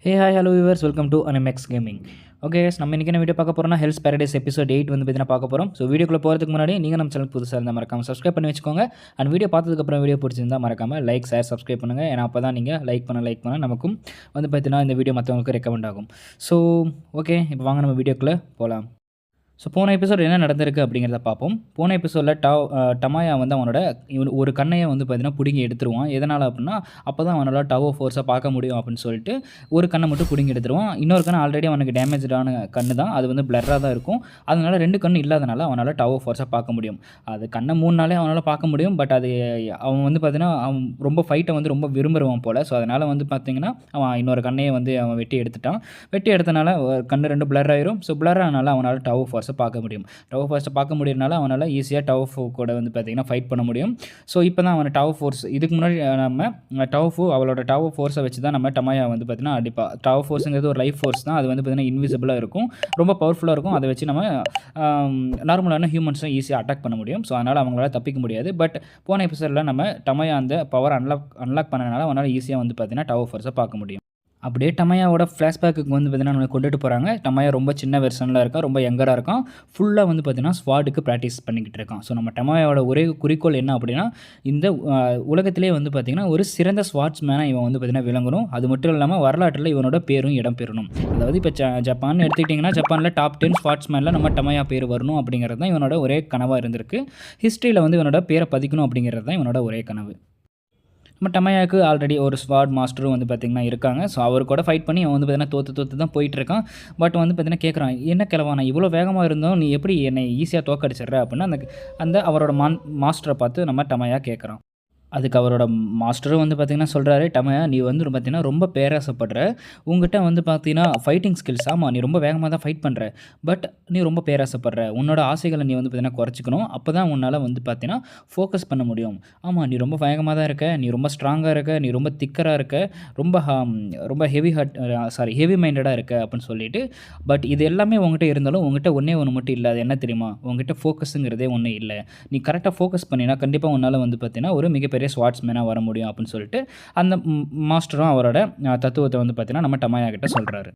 Hey hi hello viewers welcome to Animex gaming. Okay நம்ம இன்றைக்கி என்ன வீடியோ பார்க்க போகிறோம்னா ஹெல்ஸ் பேரடைஸ் எபிசோட் 8 வந்து பார்த்தீங்கன்னா பார்க்க போகிறோம். ஸோ வீடியோக்குள்ளே போகிறதுக்கு முன்னாடி நீங்கள் நம்ம சேனல் புதுசாக இருந்தால் மறக்காமல் சப்ஸ்கிரைப் பண்ணி வச்சுக்கோங்க. அண்ட் வீடியோ பார்த்ததுக்கப்புறம் வீடியோ பிடிச்சிருந்தால் மறக்காமல் லைக் ஷேர் சப்ஸ்கிரைப் பண்ணுங்கள். ஏன்னா அப்போ தான் நீங்கள் லைக் பண்ண நமக்கும் வந்து பார்த்தீங்கன்னா இந்த வீடியோ மற்றவங்களுக்கு ரெக்கமெண்ட் ஆகும். ஸோ ஓகே இப்போ வாங்க நம்ம வீடியோக்குள்ளே போகலாம். ஸோ போன எபிசோட் என்ன நடந்திருக்கு அப்படிங்கிறத பார்ப்போம். போன எபிசோடில் டமாயா வந்து அவனோட ஒரு கண்ணையை வந்து பார்த்திங்கன்னா பிடுங்கி எடுத்துருவான். எதனால் அப்படின்னா அப்போ தான் அவனோட டவ் ஃபோர்ஸை பார்க்க முடியும் அப்படின்னு சொல்லிட்டு ஒரு கண்ணை மட்டும் பிடுங்கி எடுத்துருவான். இன்னொரு கண்ணு ஆல்ரெடி அவனுக்கு டேமேஜான கண்ணு தான், அது வந்து பிளராக தான் இருக்கும். அதனால் 2 கண்ணு இல்லாதனால அவனால் டவ் ஃபோர்ஸை பார்க்க முடியும். அது கண்ணை 3 நாளே அவனால் பார்க்க முடியும். பட் அது அவன் வந்து பார்த்திங்கன்னா அவன் ரொம்ப ஃபைட்டை வந்து ரொம்ப விரும்புகிறவன் போல். ஸோ அதனால் வந்து பார்த்திங்கன்னா அவன் இன்னொரு கண்ணையை வந்து அவன் வெட்டி எடுத்துட்டான். வெட்டி எடுத்தனால கண்ணு 2 பிளர் ஆயிரும். ஸோ பிளர் ஆனால அவனால் டவ் ஃபோர்ஸை பார்க்க முடியும். டவ் ஃபோர்ஸை பார்க்க முடியறனால அவனால் ஈஸியாக டவ் கூட வந்து பார்த்திங்கன்னா ஃபைட் பண்ண முடியும். ஸோ இப்போ தான் அவனை டவ் ஃபோர்ஸ் இதுக்கு முன்னாடி நம்ம அவளோட டவ் ஃபோர்ஸை வச்சு தான் நம்ம டமாயா வந்து பார்த்திங்கன்னா அடிப்பா. டவ் ஃபோர்ஸுங்கிறது ஒரு லைஃப் ஃபோர்ஸ் தான். அது வந்து பார்த்திங்கன்னா இன்விசிபிளாக இருக்கும், ரொம்ப பவர்ஃபுல்லாக இருக்கும். அதை வச்சு நம்ம நார்மலான ஹியூமன்ஸும் ஈஸியாக அட்டாக் பண்ண முடியும். ஸோ அதனால் அவங்களால தப்பிக்க முடியாது. பட் போன எபிசோடில் நம்ம டமாயா அந்த பவர் அன்லாக் பண்ணனால அவனால் ஈஸியாக வந்து பார்த்திங்கன்னா டவ் ஃபோர்ஸை பார்க்க முடியும். அப்படியே டமையாவோட ஃப்ளாஷ்பேக்கு வந்து பார்த்திங்கன்னா நம்ம கொண்டுட்டு போகிறாங்க. டமையா ரொம்ப சின்ன வெர்ஷனில் இருக்கான், ரொம்ப யங்கராக இருக்கான். ஃபுல்லாக வந்து பார்த்திங்கன்னா ஸ்வாடுக்கு ப்ராக்டிஸ் பண்ணிக்கிட்டு இருக்கான். ஸோ நம்ம டமையாவோட ஒரே குறிக்கோள் என்ன அப்படின்னா இந்த உலகத்திலே வந்து பார்த்திங்கன்னா ஒரு சிறந்த ஸ்வாட்ஸ்மேனாக இவன் வந்து பார்த்திங்கன்னா விளங்கணும். அது மட்டும் இல்லாமல் வரலாற்றில் இவனோட பேரும் இடம் பெறணும். அதாவது இப்போ ஜப்பான் எடுத்துக்கிட்டிங்கன்னா ஜப்பானில் டாப் 10 ஸ்வாட்ஸ்மேனில் நம்ம டமையா பேர் வரணும் அப்படிங்கிறது தான் இவனோட ஒரே கனவாக இருந்திருக்கு. ஹிஸ்ட்ரியில் வந்து இவனோட பேரை பதிக்கணும் அப்படிங்கிறது தான் இவனோட ஒரே கனவு. நம்ம டமையாவுக்கு ஆல்ரெடி ஒரு ஸ்வாட் மாஸ்டரும் வந்து பார்த்திங்கன்னா இருக்காங்க. ஸோ அவர் கூட ஃபைட் பண்ணி அவன் வந்து பார்த்திங்கன்னா தோற்று தான் போயிட்டுருக்கான். பட் வந்து பார்த்திங்கன்னா கேட்குறான், என்ன கிழவா நான் இவ்வளோ வேகமாக இருந்தோம், நீ எப்படி என்னை ஈஸியாக தோக்கடிச்சிடுற அப்படின்னா அந்த அவரோட மாஸ்டரை பார்த்து நம்ம டமையா கேட்குறான். அதுக்கு அவரோட மாஸ்டரும் வந்து பார்த்திங்கன்னா சொல்கிறாரு, டமையா நீ வந்து பார்த்திங்கன்னா ரொம்ப பேராசைப்படுற, உங்ககிட்ட வந்து பார்த்திங்கன்னா ஃபைட்டிங் ஸ்கில்ஸ், ஆமாம் நீ ரொம்ப வேகமாக தான் ஃபைட் பண்ணுற, பட் நீ ரொம்ப பேராசைப்படுற, உன்னோட ஆசைகளை நீ வந்து பார்த்திங்கன்னா குறைச்சிக்கணும். அப்போ தான் உன்னால் வந்து பார்த்திங்கன்னா ஃபோக்கஸ் பண்ண முடியும். ஆமாம் நீ ரொம்ப வேகமாக தான் இருக்க, நீ ரொம்ப ஸ்ட்ராங்காக இருக்க, நீ ரொம்ப திக்கராக இருக்க, ரொம்ப ஹெவி மைண்டடாக இருக்க அப்படின்னு சொல்லிட்டு. பட் இது எல்லாமே உங்ககிட்ட இருந்தாலும் உங்ககிட்ட ஒன்றே ஒன்று மட்டும் இல்லை, அது என்ன தெரியுமா, உங்ககிட்ட ஃபோக்கஸுங்கிறதே ஒன்றும் இல்லை. நீ கரெக்டாக ஃபோக்கஸ் பண்ணினா கண்டிப்பாக உன்னால் வந்து பார்த்திங்கன்னா ஒரு மிகப்பெரிய ஸ்வாட்ஸ்மேனாக வர முடியும் அப்படின்னு சொல்லிட்டு அந்த மாஸ்டரும் அவரோட தத்துவத்தை வந்து பார்த்தீங்கன்னா நம்ம டமாயா கிட்ட சொல்கிறாரு.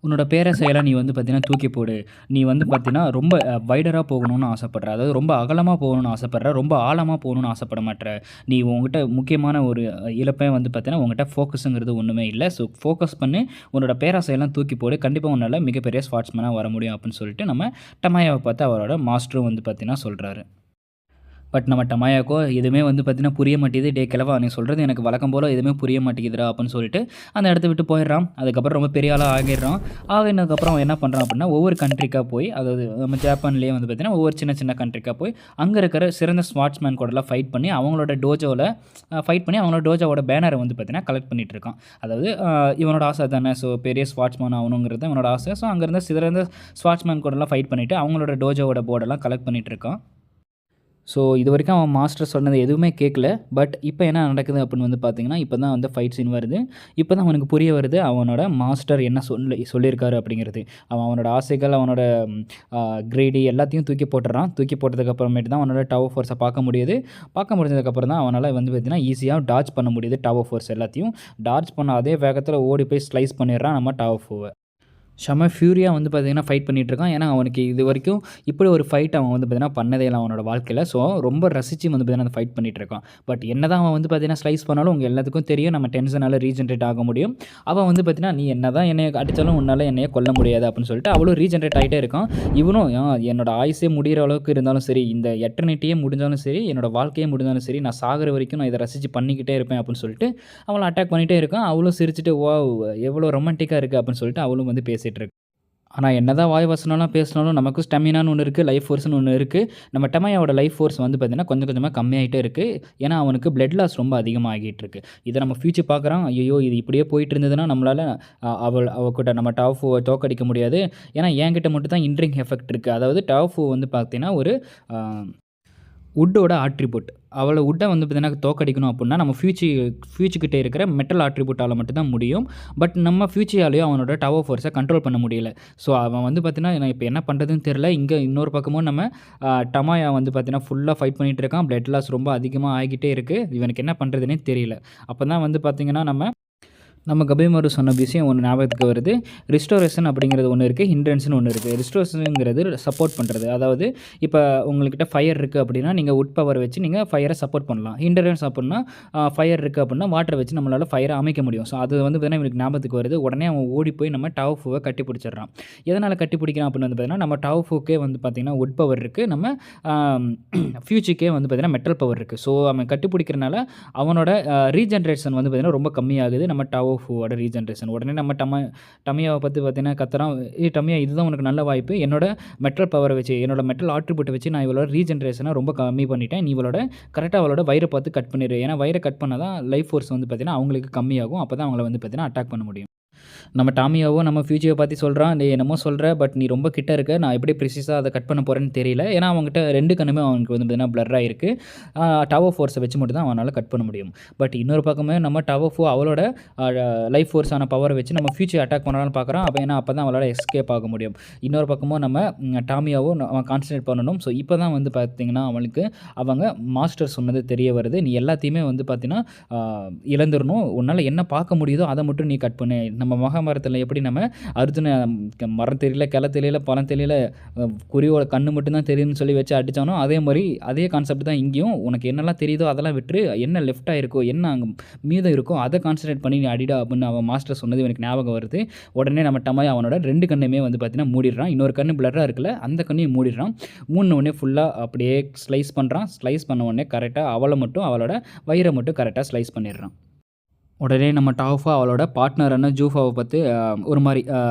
உன்னோட பேராசையெல்லாம் நீ வந்து பார்த்தீங்கன்னா தூக்கி போடு. நீ வந்து பார்த்தீங்கன்னா ரொம்ப வைடராக போகணும்னு ஆசைப்படுற, அதாவது ரொம்ப அகலமாக போகணும்னு ஆசைப்படுற, ரொம்ப ஆழமாக போகணும்னு ஆசைப்பட மாட்டேற. நீ உங்ககிட்ட முக்கியமான ஒரு இழப்பே வந்து பார்த்தீங்கன்னா உங்ககிட்ட ஃபோக்கஸுங்கிறது ஒன்றுமே இல்லை. ஸோ ஃபோக்கஸ் பண்ணி உன்னோட பேராசையெல்லாம் தூக்கி போடு, கண்டிப்பாக உன்னால் மிகப்பெரிய ஸ்வாட்ஸ்மேனாக வர முடியும் அப்படின்னு சொல்லிட்டு நம்ம டமாயாவை பார்த்து அவரோட மாஸ்டரும் வந்து பார்த்தீங்கன்னா சொல்கிறாரு. பட் நம்ம டமாயாக்கோ எதுவுமே வந்து பார்த்திங்கன்னா புரிய மாட்டேது. டே கிழவா நீ சொல்கிறது எனக்கு வழக்கம் போல் எதுவுமே புரிய மாட்டேங்குதுரா அப்படின்னு சொல்லிட்டு அந்த இடத்த விட்டு போயிடுறான். அதுக்கப்புறம் ரொம்ப பெரிய ஆளாக ஆகிடுறான். ஆகினதுக்கப்புறம் அவன் என்ன பண்ணுறான் அப்படின்னா ஒவ்வொரு கண்ட்ரிக்காக போய், அதாவது நம்ம ஜப்பான்லேயே வந்து பார்த்திங்கன்னா ஒவ்வொரு சின்ன சின்ன கண்ட்ரிக்காக போய் அங்கே இருக்கிற சிறந்த ஸ்வாட்ஸ்மேன் கூடலாம் ஃபைட் பண்ணி அவங்களோட டோஜோவோட பேனரை வந்து பார்த்திங்கன்னா கலெக்ட் பண்ணிகிட்டு இருக்கான். அதாவது இவனோட ஆசை தானே, ஸோ பெரிய ஸ்வாட்ஸ்மேன் ஆகணுங்கிறது இவனோட ஆசை. ஸோ அங்கேருந்து சிறந்த ஸ்வாட்ஸ்மேன் கூடலாம் ஃபைட் பண்ணிவிட்டு அவங்களோட டோஜோவோட போர்டெல்லாம் கலெக்ட் பண்ணிகிட்டு இருக்கான். ஸோ இது வரைக்கும் அவன் மாஸ்டர் சொன்னது எதுவுமே கேட்கல. பட் இப்போ என்ன நடக்குது அப்படின்னு வந்து பார்த்திங்கன்னா இப்போ தான் வந்து ஃபைட் சீன் வருது. இப்போ தான் அவனுக்கு புரிய வருது அவனோட மாஸ்டர் என்ன சொல்லியிருக்காரு அப்படிங்கிறது. அவனோட ஆசைகள், அவனோட கிரேடி எல்லாத்தையும் தூக்கி போட்டுறான். தூக்கி போட்டதுக்கப்புறமேட்டு தான் அவனோட டவர் ஃபோர்ஸை பார்க்க முடிஞ்சதுக்கப்புறம் தான் அவனால் வந்து பார்த்திங்கன்னா ஈஸியாக டார்ச் பண்ண முடியுது. டவர் ஃபோர்ஸ் எல்லாத்தையும் டார்ச் பண்ண அதே வேகத்தில் ஓடி போய் ஸ்லைஸ் பண்ணிடுறான் நம்ம டவர் ஃபோரை. செம ஃபியூரியாக வந்து பார்த்திங்கன்னா ஃபைட் பண்ணிகிட்ருக்கான். ஏன்னா அவனுக்கு இது வரைக்கும் இப்படி ஒரு ஃபைட் அவன் வந்து பார்த்திங்கன்னா பண்ணதே இல்லை அவனோட வாழ்க்கையில். ஸோ ரொம்ப ரசித்து வந்து பார்த்திங்கன்னா அந்த ஃபைட் பண்ணிகிட்ருக்கான். பட் என்ன தான் அவன் வந்து பார்த்திங்கன்னா ஸ்லைஸ் பண்ணாலும் உங்கள் எல்லாத்துக்கும் தெரியும் நம்ம டென்ஷனால் ரீஜென்ரேட் ஆக முடியும். அவன் வந்து பார்த்திங்கன்னா நீ என்ன தான் என்னை அடித்தாலும் உன்னால் என்னையை கொல்ல முடியாது அப்படின்னு சொல்லிட்டு அவ்வளோ ரீஜென்ரேட் ஆகிட்டே இருக்கான். இவனும் என்னோட ஆயுசே முடிகிற அளவுக்கு இருந்தாலும் சரி, இந்த எட்டர்னிட்டியே முடிஞ்சாலும் சரி, என்னோடய வாழ்க்கையே முடிஞ்சாலும் சரி, நான் சாகிற வரைக்கும் நான் இதை ரசித்து பண்ணிக்கிட்டே இருப்பேன் அப்படின்னு சொல்லிட்டு அவளை அட்டாக் பண்ணிகிட்டே இருக்கான். அவளும் சிரிச்சுட்டு வா எவ்வளோ ரொமான்டிக்காக இருக்குது அப்படின்னு சொல்லிட்டு அவளும் வந்து பேசிகிட்டு இருக்கு. ஆனால் என்ன தான் வாய் வசனம்லாம் பேசினாலும் நமக்கு ஸ்டெமினான்னு ஒன்று இருக்குது, லைஃப் ஃபோர்ஸ்னு ஒன்று இருக்குது. நம்ம டமையாவோட லைஃப் ஃபோர்ஸ் வந்து பார்த்திங்கன்னா கொஞ்சம் கொஞ்சமாக கம்மியாகிட்டே இருக்குது. ஏன்னா அவனுக்கு பிளட் லாஸ் ரொம்ப அதிகமாகிட்டு இருக்குது. இதை நம்ம ஃபியூச்சர் பார்க்குறான். ஐயோ இது இப்படியே போயிட்டு இருந்ததுன்னா நம்மளால் அவகிட்ட நம்ம டாஃபோ தோக்கடிக்க முடியாது. ஏன்னா என்கிட்ட மட்டும் தான் இன்ட்ரிங் எஃபெக்ட் இருக்குது. அதாவது டாஃபோ வந்து பார்த்திங்கன்னா ஒரு வுட்டோட ஆட்ரிபியூட். அவளை வுட்டை வந்து பார்த்திங்கன்னா தோக்கடிக்கணும் அப்படின்னா நம்ம ஃபியூச்சுக்கிட்டே இருக்கிற மெட்டல் ஆட்ரிபியூட்டால் மட்டும்தான் முடியும். பட் நம்ம ஃபியூச்சியாலேயும் அவனோட டவர் ஃபோர்ஸை கண்ட்ரோல் பண்ண முடியல. ஸோ அவன் வந்து பார்த்திங்கன்னா நான் இப்போ என்ன பண்ணுறதுன்னு தெரில. இங்கே இன்னொரு பக்கமும் நம்ம டமாயா வந்து பார்த்திங்கன்னா ஃபுல்லாக ஃபைட் பண்ணிகிட்டு இருக்கான். பிளட் லாஸ் ரொம்ப அதிகமாக ஆகிக்கிட்டே இருக்குது. இவனுக்கு என்ன பண்ணுறதுனே தெரியல. அப்போ தான் வந்து பார்த்திங்கன்னா நம்ம நம்ம கபிமாரு சொன்ன விஷயம் ஒன்று ஞாபகத்துக்கு வருது. ரிஸ்டோரேஷன் அப்படிங்கிறது ஒன்று இருக்குது, ஹிண்ட்ரன்ஸ்னு ஒன்று இருக்குது. ரிஸ்டோரேஷனுங்கிறது சப்போர்ட் பண்ணுறது. அதாவது இப்போ உங்கள்கிட்ட ஃபயர் இருக்குது அப்படின்னா நீங்கள் வுட் பவர் வச்சு நீங்கள் ஃபயரை சப்போர்ட் பண்ணலாம். ஹிண்ட்ரன்ஸ் அப்படின்னா ஃபயர் இருக்குது அப்படின்னா வாட்டரை வச்சு நம்மளால் ஃபயரை அமைக்க முடியும். ஸோ அது வந்து பார்த்தீங்கன்னா இவனுக்கு ஞாபகத்துக்கு வருது. உடனே அவன் ஓடி போய் நம்ம டாவ்ஃபுவை கட்டி பிடிச்சிடுறான். எதனால் கட்டி பிடிக்கிறான் அப்படின்னு வந்து பார்த்தீங்கன்னா நம்ம டாவ்ஃபுக்கே வந்து பார்த்திங்கன்னா வுட் பவர் இருக்குது, நம்ம ஃபியூச்சிக்கே வந்து பார்த்திங்கன்னா மெட்டல் பவர் இருக்குது. ஸோ அவன் கட்டி பிடிக்கிறனால அவனோட ரீஜென்ரேஷன் வந்து பார்த்திங்கன்னா ரொம்ப கம்மியாகுது. நம்ம டாவோட ரீஜென்ரேஷன் உடனே நம்ம டமியாவை பற்றி பார்த்தீங்கன்னா கத்துறான், டமியா இதுதான் உனக்கு நல்ல வாய்ப்பு, என்னோட மெட்டல் பவரை வச்சு என்னோட மெட்டல் ஆட்ரிபியூட்டை வச்சு நான் இவளோட ரீஜென்ரேஷனை ரொம்ப கம்மி பண்ணிட்டேன், நீ இவளோட கரெக்டாக அவளோட வயிறை பார்த்து கட் பண்ணிடு. ஏன்னா வயிறை கட் பண்ணால் தான் லைஃப் ஃபோர்ஸ் வந்து பார்த்திங்கன்னா அவங்களுக்கு கம்மியாகும், அப்போ தான் அவங்கள வந்து பார்த்திங்கன்னா அட்டாக் பண்ண முடியும். நம்ம டாமியாவோ நம்ம ஃபியூச்சரை பற்றி சொல்கிறான், நீ என்னமோ சொல்கிற, பட் நீ ரொம்ப கிட்ட இருக்க, நான் எப்படி ப்ரிசிஸாக அதை கட் பண்ண போகிறேன்னு தெரியல. ஏன்னா அவங்ககிட்ட 2 கண்ணுமே அவனுக்கு வந்து பார்த்தீங்கன்னா பிளர்ராக இருக்குது. டவர் ஃபோர்ஸை வச்சு மட்டும் தான் அவனால் கட் பண்ண முடியும். பட் இன்னொரு பக்கமே நம்ம டவர் ஃபோ அவளோட லைஃப் ஃபோர்ஸான பவரை வச்சு நம்ம ஃபியூச்சர் அட்டாக் பண்ணலான்னு பார்க்குறான். அப்போ தான் அவளால் எஸ்கேப் ஆக முடியும். இன்னொரு பக்கமும் நம்ம டாமியாவோ அவன் கான்சன்ட்ரேட் பண்ணணும். ஸோ இப்போ தான் வந்து பார்த்திங்கன்னா அவனுக்கு அவங்க மாஸ்டர் சொன்னது தெரிய வருது, நீ எல்லாத்தையுமே வந்து பார்த்திங்கன்னா இழந்துடணும், உன்னால் என்ன பார்க்க முடியுதோ அதை மட்டும் நீ கட் பண்ணு. நம்ம மகாபாரதத்தில் எப்படி நம்ம அர்ஜுன மரம் தெரியல, கிளை தெரியல, பழம் தெரியல, குறியோட கண்ணு மட்டும்தான் தெரியும்னு சொல்லி வச்சு அடித்தானோ அதே மாதிரி அதே கான்செப்ட் தான் இங்கேயும். உனக்கு என்னெல்லாம் தெரியுதோ அதெல்லாம் விட்டு என்ன லெஃப்டாக இருக்கோ என்ன அங்கே மீதம் இருக்கோ அதை கான்சன்ட்ரேட் பண்ணி நீ அடிடா அப்படின்னு அவன் மாஸ்டர் சொன்னது எனக்கு ஞாபகம் வருது. உடனே நம்ம டமாய் அவனோட 2 கண்ணுமே வந்து பார்த்தீங்கன்னா மூடிடுறான். இன்னொரு கண்ணு பிளராக இருக்குல்ல அந்த கண்ணையும் மூடிடுறான். உடனே ஃபுல்லாக அப்படியே ஸ்லைஸ் பண்ணுறான். ஸ்லைஸ் பண்ண உடனே கரெக்டாக அவளோட வயிறை மட்டும் கரெக்டாக ஸ்லைஸ் பண்ணிடுறான். உடனே நம்ம டாஃபா அவளோட பார்ட்னரான ஜூஃபாவை பார்த்து ஒரு மாதிரி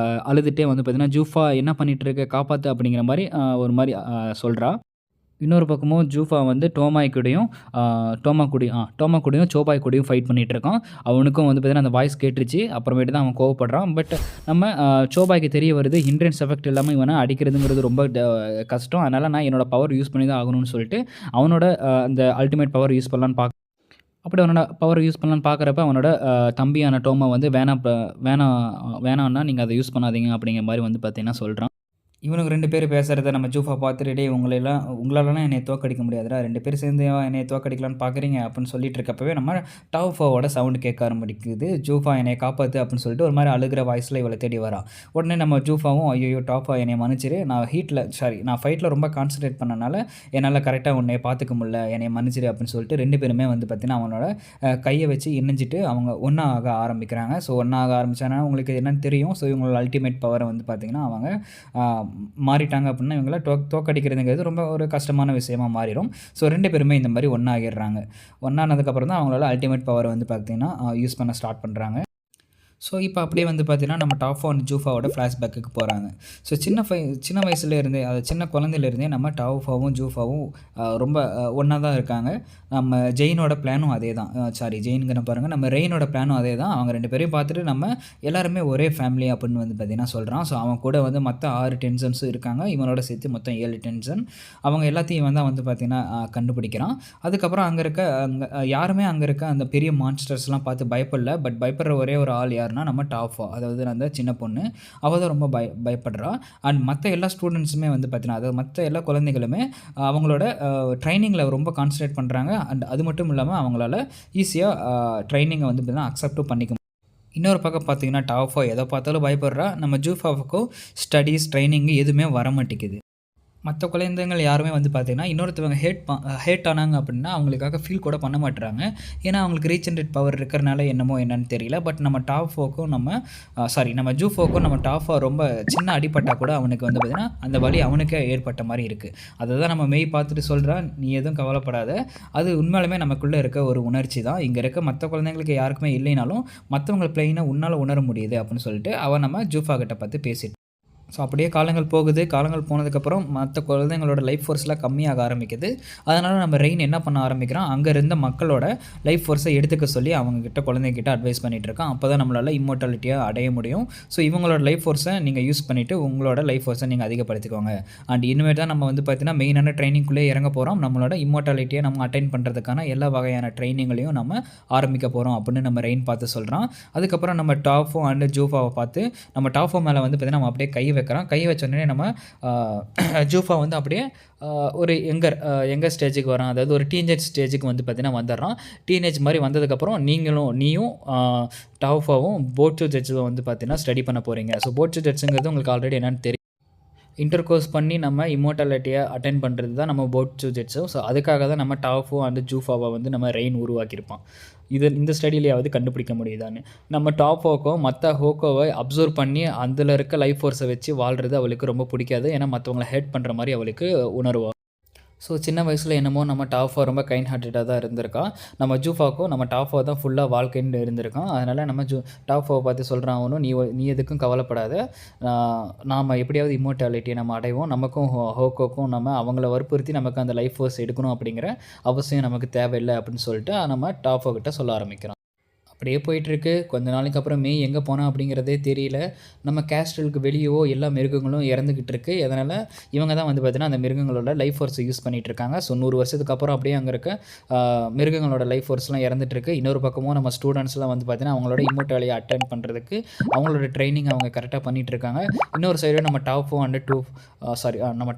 அழுதுகிட்டே வந்து பார்த்தீங்கன்னா, ஜூஃபா என்ன பண்ணிகிட்ருக்க, காப்பாற்று அப்படிங்கிற மாதிரி ஒரு மாதிரி சொல்கிறா. இன்னொரு பக்கமும் ஜூஃபா வந்து டோமா கூடயும் சோபாய் கூடயும் ஃபைட் பண்ணிகிட்டு இருக்கான். அவனுக்கும் வந்து பார்த்தீங்கன்னா அந்த வாய்ஸ் கேட்டுருச்சு. அப்புறமேட்டு தான் அவன் கோவப்படுறான். பட் நம்ம சோபாய்க்கு தெரிய வருது ஹிண்ட்ரன்ஸ் எஃபெக்ட் இல்லாமல் இவனை அடிக்கிறதுங்கிறது ரொம்ப கஷ்டம், அதனால் நான் என்னோடய பவர் யூஸ் பண்ணி தான் ஆகணும்னு சொல்லிட்டு அவனோட அந்த அல்டிமேட் பவர் யூஸ் பண்ணலான்னு அப்படி அவனோட பவர் யூஸ் பண்ணலான்னு பார்க்குறப்ப அவனோட தம்பியான டோமா வந்து வேணான்னா நீங்கள் அதை யூஸ் பண்ணாதீங்க அப்படிங்கிற மாதிரி வந்து பார்த்தீங்கன்னா சொல்கிறான். இவனுக்கு 2 பேர் பேசுகிறத நம்ம ஜூஃபா பார்த்துட்டு, டே உங்களாலலாம் என்னை தோக்கடிக்க முடியாதுடா, 2 பேர் சேர்ந்து என்னை தோக்கடிக்கலான்னு பார்க்குறீங்க அப்படின்னு சொல்லிட்டு இருக்கப்பவே நம்ம டாஃபாவோட சவுண்டு கேட்க ஆரம்பிக்குது. ஜூஃபா என்னை காப்பாற்று அப்படின்னு சொல்லிட்டு ஒரு மாதிரி அழுகிற வாய்ஸில் இவளை தேடி வரா. உடனே நம்ம ஜூஃபாவும் ஐயோ டாஃபா என்னை மன்னிச்சிரு, நான் ஃபைட்டில் ரொம்ப கான்சன்ட்ரேட் பண்ணனால என்னால் கரெக்டாக உன்னை பார்த்துக்க முடியல, என்னை மன்னிச்சிரு அப்படின்னு சொல்லிட்டு 2 பேருமே வந்து பார்த்தீங்கன்னா அவனோட கையை வச்சு இணைஞ்சிட்டு அவங்க ஒன்றா ஆக ஆரம்பிக்கிறாங்க. ஸோ ஒன்றா ஆக ஆரம்பித்தாங்கன்னா உங்களுக்கு என்னென்னு தெரியும். ஸோ இவங்களோட அல்டிமேட் பவரை வந்து பார்த்திங்கன்னா அவங்க மாறிட்டாங்க அப்படின்னா இவங்கள தோக்கடிக்கிறதுங்கிறது ரொம்ப ஒரு கஷ்டமான விஷயமா மாறிடும். ஸோ 2 பேருமே இந்த மாதிரி ஒன்றாகிடுறாங்க. ஒன்றானதுக்கப்புறம் தான் அவங்களால அல்டிமேட் பவர் வந்து பார்த்திங்கன்னா யூஸ் பண்ண ஸ்டார்ட் பண்ணுறாங்க. ஸோ இப்போ அப்படியே வந்து பார்த்தீங்கன்னா நம்ம டாஃபா அண்ட் ஜூஃபாவோட ஃப்ளாஷ்பேக்குக்கு போகிறாங்க. ஸோ சின்ன வயசுலேருந்தே சின்ன குழந்தையிலேருந்தே நம்ம டாஃபாவும் ஜூஃபாவும் ரொம்ப ஒன்றா தான் இருக்காங்க. நம்ம ஜெயினோட பிளானும் அதே தான், ஜெயினுங்கிற பாருங்கள், நம்ம ரெயினோட பிளானும் அதே தான். அவங்க 2 பேரையும் பார்த்துட்டு நம்ம எல்லாருமே ஒரே ஃபேமிலி அப்படின்னு வந்து பார்த்திங்கன்னா சொல்கிறான். ஸோ அவன் கூட வந்து மற்ற 6 டென்ஷன்ஸும் இருக்காங்க, இவனோட சேர்த்து மொத்தம் 7 டென்ஷன். அவங்க எல்லாத்தையும் தான் வந்து பார்த்திங்கன்னா கண்டுபிடிக்கிறான். அதுக்கப்புறம் யாருமே அங்கே இருக்க அந்த பெரிய மான்ஸ்டர்ஸ்லாம் பார்த்து பயப்படல. பட் பயப்படுற ஒரே ஒரு ஆள் யாருன்னா நம்ம டாஃபா, அதாவது அந்த சின்ன பொண்ணு, அவள் தான் ரொம்ப பயப்படுறா. அண்ட் மற்ற எல்லா ஸ்டூடெண்ட்ஸுமே வந்து பார்த்தீங்கன்னா, அதாவது மற்ற எல்லா குழந்தைகளுமே அவங்களோட ட்ரைனிங்கில் ரொம்ப கான்சன்ட்ரேட் பண்ணுறாங்க. அண்ட் அது மட்டும் இல்லாமல் அவங்களால ஈஸியாக ட்ரைனிங்கை வந்து பார்த்தீங்கன்னா அக்செப்டும் பண்ணிக்க. இன்னொரு பக்கம் பார்த்தீங்கன்னா டாஃபா எதை பார்த்தாலும் பயப்படுறா. நம்ம ஜூஃபாவுக்கும் ஸ்டடீஸ் ட்ரைனிங்கு எதுவுமே வர மாட்டேங்குது. மற்ற குழந்தைங்கள் யாருமே வந்து பார்த்திங்கன்னா இன்னொருத்தவங்க ஹேட் ஆனாங்க அப்படின்னா அவங்களுக்காக ஃபீல் கூட பண்ண மாட்டுறாங்க. ஏன்னா அவங்களுக்கு ரீஜென்ரேட் பவர் இருக்கிறனால என்னன்னு தெரியல. பட் நம்ம ஜூஃபோக்கும் நம்ம டாஃபா ரொம்ப சின்ன அடிப்பட்டால் கூட அவனுக்கு வந்து பார்த்திங்கன்னா அந்த வலி அவனுக்கே ஏற்பட்ட மாதிரி இருக்குது. அதை தான் நம்ம மெய் பார்த்துட்டு சொல்கிறான், நீ எதுவும் கவலைப்படாத, அது உண்மையாலுமே நமக்குள்ளே இருக்க ஒரு உணர்ச்சி தான், இங்கே இருக்க மற்ற குழந்தைங்களுக்கு யாருக்குமே இல்லைனாலும் மற்றவங்களை பிளெயினாக உன்னால் உணர முடியுது அப்படின்னு சொல்லிட்டு அவன் நம்ம ஜூஃபா கிட்ட பார்த்து பேசிட்டு. ஸோ அப்படியே காலங்கள் போனதுக்கப்புறம் மற்ற குழந்தைங்களோட லைஃப் ஃபோர்ஸ்லாம் கம்மியாக ஆரம்பிக்குது. அதனால் நம்ம ரெயின் என்ன பண்ண ஆரம்பிக்கிறான், அங்கே இருந்த மக்களோட லைஃப் ஃபோர்ஸை எடுத்துக்க சொல்லி அவங்கக்கிட்ட குழந்தைங்கிட்ட அட்வைஸ் பண்ணிகிட்டு இருக்கான். அப்போ தான் நம்மளால் இம்மோர்டாலிட்டியாக அடைய முடியும். ஸோ இவங்களோட லைஃப் ஃபோர்ஸை நீங்கள் யூஸ் பண்ணிவிட்டு உங்களோட லைஃப் ஃபோர்ஸை நீங்கள் அதிகப்படுத்திக்கோங்க. அண்ட் இனிமேல் தான் நம்ம வந்து பார்த்திங்கன்னா மெயினான ட்ரைனிங்குள்ளே இறங்க போகிறோம். நம்மளோட இம்மோர்டாலிட்டியை நம்ம அட்டைன் பண்ணுறதுக்கான எல்லா வகையான ட்ரைனிங்களையும் நம்ம ஆரம்பிக்க போகிறோம் அப்படின்னு நம்ம ரெயின் பார்த்து சொல்கிறான். அதுக்கப்புறம் நம்ம டாஃபோ அண்ட் ஜூஃபாவை பார்த்து நம்ம டாஃபோ மேலே வந்து பார்த்திங்கன்னா நம்ம அப்படியே கை வைக்கிறான். கை வச்சோடனே நம்ம ஜூஃபா வந்து அப்படியே ஒரு யங்கர் ஸ்டேஜுக்கு வரான். அதாவது ஒரு டீனேஜ் ஸ்டேஜுக்கு வந்து பார்த்தீங்கன்னா வந்துடுறான். டீனேஜ் மாதிரி வந்ததுக்கப்புறம் நீயும் டாஃபாவும் போட்சு ஜெட்ஸும் வந்து பார்த்தீங்கன்னா ஸ்டடி பண்ண போகிறீங்க. ஸோ போட்சு ஜெட்ஸுங்கிறது உங்களுக்கு ஆல்ரெடி என்னென்னு தெரியும். இன்டர்கோர்ஸ் பண்ணி நம்ம இம்மோர்டாலிட்டியை அட்டெண்ட் பண்ணுறது தான் நம்ம போட்சு ஜெட்ஸோ. ஸோ அதுக்காக தான் நம்ம டாஃபோ அண்ட் ஜூஃபாவை வந்து நம்ம ரெயின் உருவாக்கியிருப்பான். இந்த ஸ்டடியிலேயாவது கண்டுபிடிக்க முடியுதான்னு. நம்ம டாஃபோக்கும் மற்ற ஹோக்கோவை அப்சர்வ் பண்ணி அதில் இருக்க லைஃப் ஃபோர்ஸை வச்சு வாழ்கிறது அவளுக்கு ரொம்ப பிடிக்காது. ஏன்னா மற்றவங்கள ஹேட் பண்ணுற மாதிரி அவளுக்கு உணர்வா. ஸோ சின்ன வயசில் என்னமோ நம்ம டாஃபா ரொம்ப கைண்ட் ஹார்ட்டடாக தான் இருந்திருக்கான். நம்ம ஜூஃபாக்கும் நம்ம டாஃபா தான் ஃபுல்லாக வாழ்க்கைன்னு இருந்திருக்கான். அதனால் நம்ம டாஃபாவை பார்த்து சொல்கிறான், அவனும் நீ எதுக்கும் கவலைப்படாத, நாம் எப்படியாவது இம்மோர்டாலிட்டியை நம்ம அடைவோம். நமக்கும் ஹோக்கோக்கும் நம்ம அவங்கள வற்புறுத்தி நமக்கு அந்த லைஃப் ஃபோர்ஸ் எடுக்கணும் அப்படிங்கிற அவசியம் நமக்கு தேவையில்லை அப்படின்னு சொல்லிட்டு நம்ம டாஃபா கிட்ட சொல்ல ஆரம்பிக்கிறோம். அப்படியே போயிட்டுருக்கு. கொஞ்ச நாளைக்கு அப்புறம் மேய் எங்கே போனால் அப்படிங்கிறதே தெரியல. நம்ம கேஸ்டலுக்கு வெளியவோ எல்லா மிருகங்களும் இறந்துக்கிட்டு இருக்குது. அதனால் இவங்க தான் வந்து பார்த்திங்கன்னா அந்த மிருகங்களோட லைஃப் ஃபோர்ஸை யூஸ் பண்ணிகிட்ருக்காங்க. ஸோ 100 வருஷத்துக்கு அப்புறம் அப்படியே அங்கே இருக்க மிருகங்களோட லைஃப் ஃபோர்ஸ்லாம் இறந்துட்டுருக்கு. இன்னொரு பக்கமும் நம்ம ஸ்டூடெண்ட்ஸ்லாம் வந்து பார்த்திங்கன்னா அவங்களோட இம்மோர்டாலிட்டியை அட்டெண்ட் பண்ணுறதுக்கு அவங்களோட ட்ரைனிங் அவங்க கரெக்டாக பண்ணிகிட்ருக்காங்க. இன்னொரு சைடு நம்ம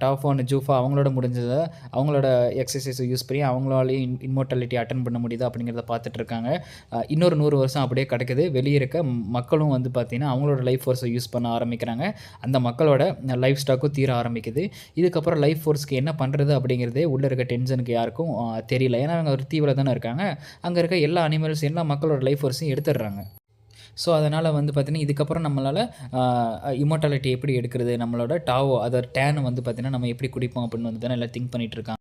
டாஃபோ அண்ட் ஜூஃபா அவங்களோட முடிஞ்சதை அவங்களோட எக்ஸசைஸை யூஸ் பண்ணி அவங்களாலேயும் இம்மோர்டாலிட்டி அட்டெண்ட் பண்ண முடியுதா அப்படிங்கிறத பார்த்துட்ருக்காங்க. இன்னொரு 100 வருஷம் அப்படியே கிடக்குது. வெளியே இருக்க மக்களும் வந்து பார்த்திங்கன்னா அவங்களோட லைஃப் ஃபோர்ஸை யூஸ் பண்ண ஆரம்பிக்கிறாங்க. அந்த மக்களோட லைஃப் ஸ்டாக்கும் தீர ஆரம்பிக்குது. இதுக்கப்புறம் லைஃப் ஃபோர்ஸ்க்கு என்ன பண்ணுறது அப்படிங்கிறதே உள்ளே இருக்க டென்ஷனுக்கு யாருக்கும் தெரியல. ஏன்னா அவங்க ஒரு தீவில் தானே இருக்காங்க. அங்கே இருக்க எல்லா அனிமல்ஸ் எல்லா மக்களோட லைஃப் ஃபோர்ஸையும் எடுத்துடுறாங்க. ஸோ அதனால் வந்து பார்த்திங்கன்னா இதுக்கப்புறம் நம்மளால் இம்மோர்டாலிட்டி எப்படி எடுக்கிறது, நம்மளோட அதை டேனை வந்து பார்த்திங்கன்னா நம்ம எப்படி குடிப்போம் அப்படின்னு வந்து தானே எல்லாம் திங்க் பண்ணிகிட்ருக்காங்க.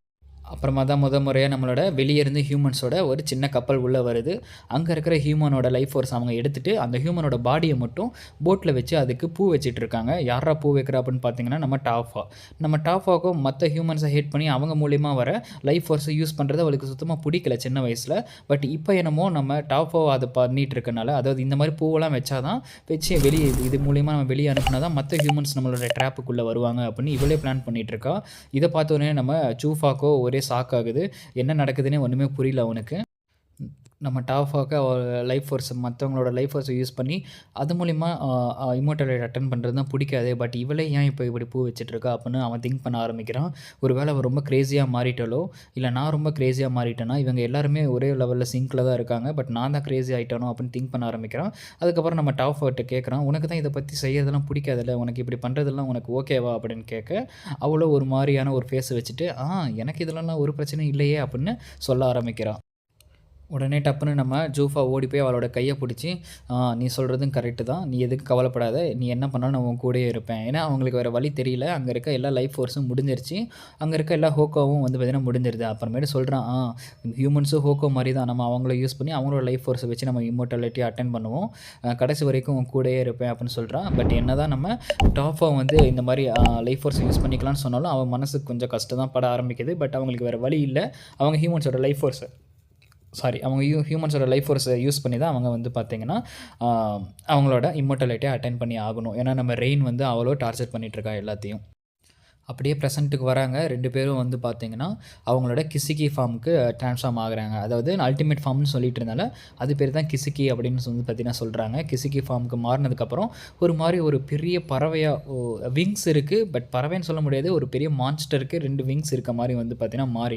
அப்புறமா தான் முறையாக நம்மளோட வெளியே இருந்து ஹியூமன்ஸோட ஒரு சின்ன கப்பல் உள்ளே வருது. அங்கே இருக்கிற ஹியூமனோட லைஃப் ஃபோர்ஸ் அவங்க எடுத்துகிட்டு அந்த ஹியூமனோட பாடியை மட்டும் போட்டில் வச்சு அதுக்கு பூ வச்சிட்ருக்காங்க. யாரா பூ வைக்கிறா அப்படின்னு பார்த்தீங்கன்னா நம்ம டாஃபாவுக்கும் மற்ற ஹியூமன்ஸை ஹேட் பண்ணி அவங்க மூலிமா வர லைஃப் ஃபோர்ஸை யூஸ் பண்ணுறது அவளுக்கு சுத்தமாக பிடிக்கல சின்ன வயசில். பட் இப்போ என்னமோ நம்ம டாஃபோ அதை பண்ணிகிட்டு இருக்கனால, அதாவது இந்த மாதிரி பூவெல்லாம் வச்சு வெளியே இது மூலிமா நம்ம வெளியே அனுப்புனா தான் மற்ற ஹியூமன்ஸ் நம்மளோட ட்ராப்புக்குள்ளே வருவாங்க அப்படின்னு இவளே பிளான் பண்ணிகிட்ருக்கா. இதை பார்த்தோன்னே நம்ம ஜூஃபாக்கோ ஒரே ஷாக் ஆகுது. என்ன நடக்குதுன்னே ஒன்றுமே புரியல அவனுக்கு. நம்ம டாஃபாக்க லைஃப் ஃபோர்ஸ் மற்றவங்களோட லைஃப் ஃபோர்ஸை யூஸ் பண்ணி அது மூலிமா இம்மோர்டாலிட்டி அட்டன் பண்ணுறது தான் பிடிக்காது. பட் இவளே ஏன் இப்போ இப்படி பூ வச்சிட்ருக்கா அப்படின்னு அவன் திங்க் பண்ண ஆரம்பிக்கிறான். ஒரு வேளை அவன் ரொம்ப க்ரேஸியாக மாறிட்டாலோ இல்லை நான் ரொம்ப க்ரேஸியாக மாறிட்டேன்னா இவங்க எல்லாருமே ஒரே லெவலில் சிங்கில் தான் இருக்காங்க, பட் நான் தான் க்ரேஸி ஆகிட்டானோ அப்படின்னு திங்க் பண்ண ஆரம்பிக்கிறான். அதுக்கப்புறம் நம்ம டாஃபாட்ட கேட்குறான், உனக்கு தான் இதை பற்றி செய்யறதெல்லாம் பிடிக்காதில்ல, உனக்கு இப்படி பண்ணுறதெல்லாம் உனக்கு ஓகேவா அப்படின்னு கேட்க அவ்வளோ ஒரு மாதிரியான ஒரு ஃபேஸை வச்சுட்டு எனக்கு இதெல்லாம் ஒரு பிரச்சனையும் இல்லையே அப்படின்னு சொல்ல ஆரம்பிக்கிறான். உடனே டப்புன்னு நம்ம ஜூஃபா ஓடி போய் அவளோட கையை பிடிச்சி, நீ சொல்கிறதும் கரெக்டு தான், நீ எதுக்கு கவலைப்படாத, நீ என்ன பண்ணாலும் நான் உன் கூடயே இருப்பேன். ஏன்னா அவங்களுக்கு வேறு வழி தெரியல. அங்கே இருக்க எல்லா லைஃப் ஃபோர்ஸும் முடிஞ்சிருச்சு. அங்கே இருக்க எல்லா ஹோக்கோவும் வந்து பார்த்திங்கன்னா முடிஞ்சிருது. அப்புறமேட்டு சொல்கிறான், ஹியூமன்ஸும் ஹோக்கோ மாதிரி தான், நம்ம அவங்கள யூஸ் பண்ணி அவங்களோட லைஃப் ஃபோர்ஸை வச்சு நம்ம இம்மோர்டாலிட்டி அட்டெண்ட் பண்ணுவோம், கடைசி வரைக்கும் உன் கூடயே இருப்பேன் அப்படின்னு சொல்கிறான். பட் என்ன தான் நம்ம டாஃபா வந்து இந்த மாதிரி லைஃப் ஃபோர்ஸை யூஸ் பண்ணிக்கலாம்னு சொன்னாலும் அவன் மனசுக்கு கொஞ்சம் கஷ்டம் தான் பட ஆரம்பிக்குது. பட் அவங்களுக்கு வேறு வழி இல்லை. அவங்க ஹியூமன்ஸோட லைஃப் ஃபோர்ஸை யூஸ் பண்ணி தான் அவங்க வந்து பார்த்திங்கன்னா அவங்களோட இம்மோர்டாலிட்டியை அட்டெண்ட் பண்ணி ஆகணும். ஏன்னா நம்ம ரெயின் வந்து அவ்வளோ டார்ச்சர் பண்ணிகிட்ருக்கா எல்லாத்தையும். அப்படியே ப்ரெசென்ட்டுக்கு வராங்க. 2 பேரும் வந்து பார்த்திங்கன்னா அவங்களோட கிசிக்கி ஃபார்முக்கு ட்ரான்ஸ்ஃபார்ம் ஆகுறாங்க. அதாவது அல்டிமேட் ஃபார்ம்னு சொல்லிட்டு இருந்தால அது பேர் தான் கிசிக்கி அப்படின்னு வந்து பார்த்திங்கன்னா சொல்கிறாங்க. கிசிக்கி ஃபார்முக்கு மாறினதுக்கப்புறம் ஒரு பெரிய பறவையாக விங்ஸ் இருக்குது. பட் பறவைன்னு சொல்ல முடியாது, ஒரு பெரிய மான்ஸ்டருக்கு 2 விங்ஸ் இருக்க மாதிரி வந்து பார்த்திங்கன்னா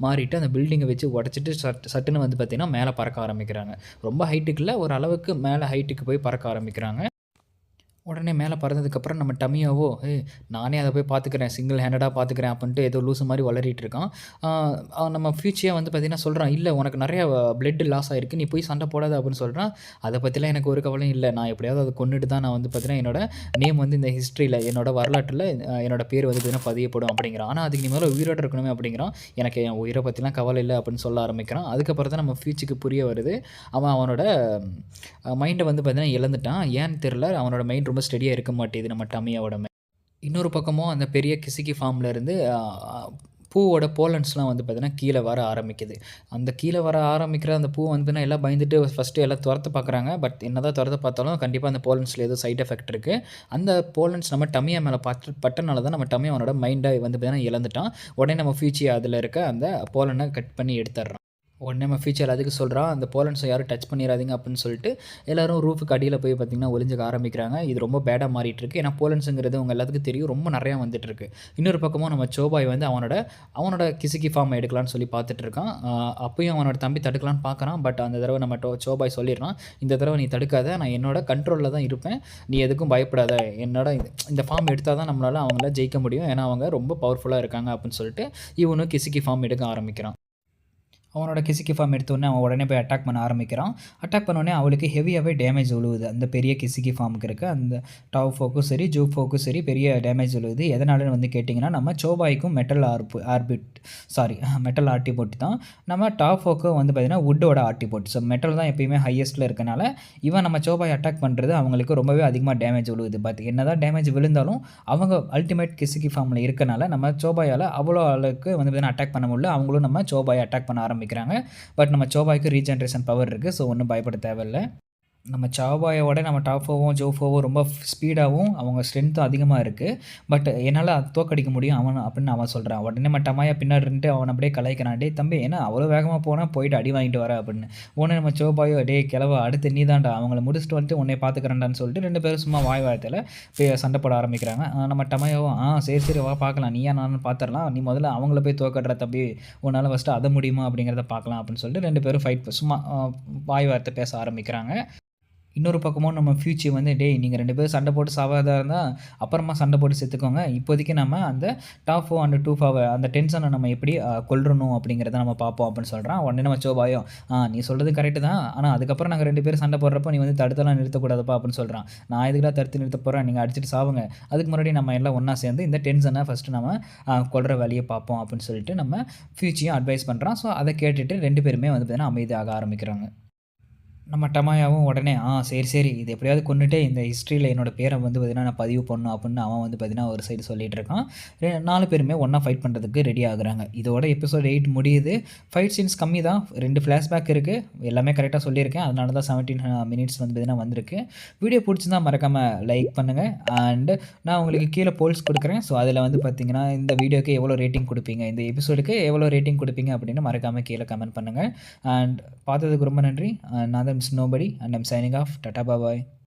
மாறிட்டு அந்த பில்டிங்கை வச்சு உடச்சிட்டு சட்டுன்னு வந்து பார்த்திங்கன்னா மேலே பறக்க ஆரம்பிக்கிறாங்க. ரொம்ப ஹைட்டுக்கு இல்லை, ஒரு அளவுக்கு மேலே ஹைட்டுக்கு போய் பறக்க ஆரம்பிக்கிறாங்க. உடனே மேலே பறந்ததுக்கப்புறம் நம்ம டமியாவோ நானே அதை போய் பார்த்துக்கிறேன், சிங்கிள் ஹேண்டடாக பார்த்துக்கிறேன் அப்படின்ட்டு ஏதோ லூஸு மாதிரி வளரிட்டு இருக்கான். நம்ம ஃபியூச்சியாக வந்து பார்த்திங்கன்னா சொல்கிறான், இல்லை உனக்கு நிறையா பிளட் லாஸ் ஆகிருக்கு, நீ போய் சண்டை போடாத அப்படின்னு சொல்கிறான். அதை பற்றிலாம் எனக்கு ஒரு கவலையும் இல்லை, நான் எப்படியாவது அதை கொண்டுட்டு தான் நான் வந்து பார்த்திங்கன்னா என்னோட நேம் வந்து இந்த ஹிஸ்ட்ரியில் என்னோட வரலாற்றில் என்னோட பேர் வந்து பார்த்திங்கன்னா பதியப்படும் அப்படிங்கிறான். ஆனால் அதுக்கு நீ முதல்ல உயிரோடு இருக்கணுமே அப்படிங்கிறான். எனக்கு என் உயிரை பற்றிலாம் கவலை இல்லை அப்படின்னு சொல்ல ஆரம்பிக்கிறான். அதுக்கப்புறம் தான் நம்ம ஃபியூச்சுக்கு புரிய வருது, அவனோட மைண்டை வந்து பார்த்திங்கன்னா இழந்துட்டான். ஏன்னு தெரில, அவனோட மைண்ட் ரொம்ப ஸ்டெடியாக இருக்க மாட்டேது நம்ம டமியாவோட. இன்னொரு பக்கமும் அந்த பெரிய கிசிக்கி ஃபார்ம்லேருந்து பூவோட போலன்ஸ்லாம் வந்து பார்த்திங்கன்னா கீழே வர ஆரம்பிக்குது. அந்த கீழே வர ஆரம்பிக்கிற அந்த பூ வந்து எல்லாம் பயந்துட்டு ஃபஸ்ட்டு எல்லாம் துரத்து பார்க்குறாங்க. பட் என்ன தான் துரத்து பார்த்தாலும் கண்டிப்பாக அந்த போலன்ஸில் ஏதோ சைட் எஃபெக்ட் இருக்குது. அந்த போலன்ஸ் நம்ம டமியா மேலே பட்டனால தான் நம்ம டமியா அவனோட மைண்டை வந்து பார்த்திங்கன்னா இழந்துட்டான். உடனே நம்ம ஃபியூச்சி அதில் இருக்க அந்த போலனை கட் பண்ணி எடுத்துடுறான். உடனே நம்ம ஃபியூச்சர் அதுக்கு சொல்கிறான், அந்த போலன்ஸை யாரும் டச் பண்ணிடாதீங்க அப்படின்னு சொல்லிட்டு எல்லோரும் ரூஃபுக்கு அடியில் போய் பார்த்திங்கன்னா ஒளிஞ்சுக்க ஆரம்பிக்கிறாங்க. இது ரொம்ப பேடாக மாறிட்டுருக்கு. ஏன்னா போலன்ஸுங்கிறது அவங்க எல்லாத்துக்கும் தெரியும், ரொம்ப நிறையா வந்துட்டுருக்கு. இன்னொரு பக்கமும் நம்ம சோபாய் வந்து அவனோட கிசுக்கி ஃபார்மை எடுக்கலான்னு சொல்லி பார்த்துட்டு இருக்கான். அப்பயும் அவனோட தம்பி தடுக்கலான்னு பார்க்குறான். பட் அந்த தடவை நம்ம சோபாய் சொல்லிடுறான், இந்த தடவை நீ தடுக்காத, நான் என்னோட கண்ட்ரோலில் தான் இருப்பேன், நீ எதுக்கும் பயப்படாத, என்னோட இந்த ஃபார்ம் எடுத்தால் தான் நம்மளால் அவங்கள ஜெயிக்க முடியும், ஏன்னா அவங்க ரொம்ப பவர்ஃபுல்லாக இருக்காங்க அப்படின்னு சொல்லிட்டு இவனும் கிசுக்கி ஃபார்ம் எடுக்க ஆரம்பிக்கிறான். அவனோட கிசுக்கி ஃபார்ம் எடுத்தோடனே அவன் உடனே போய் அட்டாக் பண்ண ஆரம்பிக்கிறான். அட்டாக் பண்ணோடனே அவளுக்கு ஹெவியாகவே டேமேஜ் விழுவுது. அந்த பெரிய கிசுக்கி ஃபார்முக்கு இருக்க அந்த டாவ்ஃபோக்கும் சரி ஜூஃபோக்கும் சரி பெரிய டேமேஜ் விழுவுது. எதனாலன்னு வந்து கேட்டிங்கன்னா, நம்ம சோபாய்க்கும் மெட்டல் ஆர்டி போட்டு தான், நம்ம டாவ்ஃபோக்கும் வந்து பார்த்திங்கன்னா வுட்டோட ஆர்டி போட்டு. ஸோ மெட்டல் தான் எப்பயுமே ஹையஸ்ட்டில் இருக்கனால இவன் நம்ம சோபாய் அட்டாக் பண்ணுறது அவங்களுக்கு ரொம்பவே அதிகமாக டேமேஜ் விழுவுது. பட் என்ன தான் டேமேஜ் விழுந்தாலும் அவங்க அல்டிமேட் கிசுக்கி ஃபார்மில் இருக்கனால நம்ம சோபாயால் அவ்வளோ அளவுக்கு வந்து பார்த்திங்கன்னா அட்டாக் பண்ண முடியல. அவங்களும் நம்ம சோபாயை அட்டாக் பண்ண ஆரம்பிக்கிறாங்க. பட் நம்ம சோபாய்க்கு ரீஜென்ரேஷன் பவர் இருக்குது. ஸோ ஒன்றும் பயப்பட தேவையில்லை. நம்ம சாவாயோட நம்ம டாஃபோவும் ஜோஃபோவும் ரொம்ப ஸ்பீடாகவும் அவங்க ஸ்ட்ரென்த்தும் அதிகமாக இருக்குது. பட் என்னால் அது தோக்கடிக்க முடியும் அப்படின்னு அவன் சொல்கிறான். உடனே நம்ம டமாயா பின்னாடி இருந்துட்டு அவன் அப்படியே கலாய்க்கிறான், டே தம்பி ஏன்னா அவ்வளோ வேகமாக போனால் போயிட்டு அடி வாங்கிட்டு வர அப்படின்னு. உடனே நம்ம சோபாயோ டே கிளவா அடுத்து நீ தான்டா, அவங்கள முடிச்சுட்டு வந்துட்டு உன்னை பார்த்துக்கிறேன்டான்னு சொல்லிட்டு 2 பேரும் சும்மா வாயத்தில் போய் சண்டை போட ஆரம்பிக்கிறாங்க. நம்ம டமாயாவும் சரி வா பார்க்கலாம், நீயா நானும் பார்த்துடலாம், நீ முதல்ல அவங்கள போய் தோக்கடுற தம்பி, உன்னால் ஃபஸ்ட்டு அதை முடியுமா அப்படிங்கிறத பார்க்கலாம் அப்படின்னு சொல்லிட்டு 2 பேரும் ஃபைட் சும்மா வாய் வார்த்தை பேச ஆரம்பிக்கிறாங்க. இன்னொரு பக்கமும் நம்ம ஃபியூச்சர் வந்து டேய் நீங்கள் 2 பேரும் சண்டை போட்டு சாவாதா இருந்தால் அப்புறமா சண்டை போட்டு செத்துக்கோங்க, இப்போதைக்கு நம்ம அந்த டாஃபோ அண்ட் டூஃபாவை அந்த டென்ஷனை நம்ம எப்படி கொல்லணும் அப்படிங்கிறத நம்ம பார்ப்போம் அப்படின்னு சொல்கிறான். உடனே நம்ம சோபாயும் நீ சொல்கிறது கரெக்டு தான், ஆனால் அதுக்கப்புறம் நாங்கள் 2 பேரும் சண்டை போடுறப்போ நீ வந்து தடுத்தலாம் நிறுத்தக்கூடாதுப்பா அப்படின்னு சொல்கிறான். நான் எதுக்குலாம் தடுத்து நிறுத்த போகிறேன், நீங்கள் அடிச்சுட்டு சாவுங்க, அதுக்கு முன்னாடி நம்ம எல்லாம் ஒன்றா சேர்ந்து இந்த டென்ஷனை ஃபஸ்ட்டு நம்ம கொல்கிற வழியை பார்ப்போம் அப்படின்னு சொல்லிட்டு நம்ம ஃபியூச்சரையும் அட்வைஸ் பண்ணுறான். ஸோ அதை கேட்டுட்டு 2 பேருமே வந்து பார்த்திங்கன்னா அமைதியாக ஆரம்பிக்கிறாங்க. நம்ம டமாயாவும் உடனே சரி இது எப்படியாவது கொண்டுட்டு இந்த ஹிஸ்ட்ரியில் என்னோடய பேரை வந்து பார்த்திங்கன்னா நான் பதிவு பண்ணணும் அப்படின்னு அவன் வந்து பார்த்திங்கன்னா ஒரு சைடு சொல்லிகிட்டு இருக்கான். 4 பேருமே ஒன்றா ஃபைட் பண்ணுறதுக்கு ரெடி ஆகுறாங்க. இதோட எபிசோட் 8 முடியுது. ஃபைட் சீன்ஸ் கம்மி தான், 2 ஃப்ளாஷ்பேக் இருக்குது, எல்லாமே கரெக்டாக சொல்லியிருக்கேன், அதனால தான் 17 மினிட்ஸ் வந்து பார்த்திங்கன்னா வந்திருக்கு. வீடியோ பிடிச்சிருந்தால் மறக்காமல் லைக் பண்ணுங்கள். அண்டு நான் உங்களுக்கு கீழே போல்ஸ் கொடுக்குறேன். ஸோ அதில் வந்து பார்த்திங்கன்னா இந்த வீடியோக்கு எவ்வளோ ரேட்டிங் கொடுப்பீங்க, இந்த எபிசோடுக்கு எவ்வளோ ரேட்டிங் கொடுப்பீங்க அப்படின்னு மறக்காமல் கீழே கமெண்ட் பண்ணுங்கள். அண்ட் பார்த்ததுக்கு ரொம்ப நன்றி. நான் தான் Nobody, and I'm signing off. Tata, bye bye.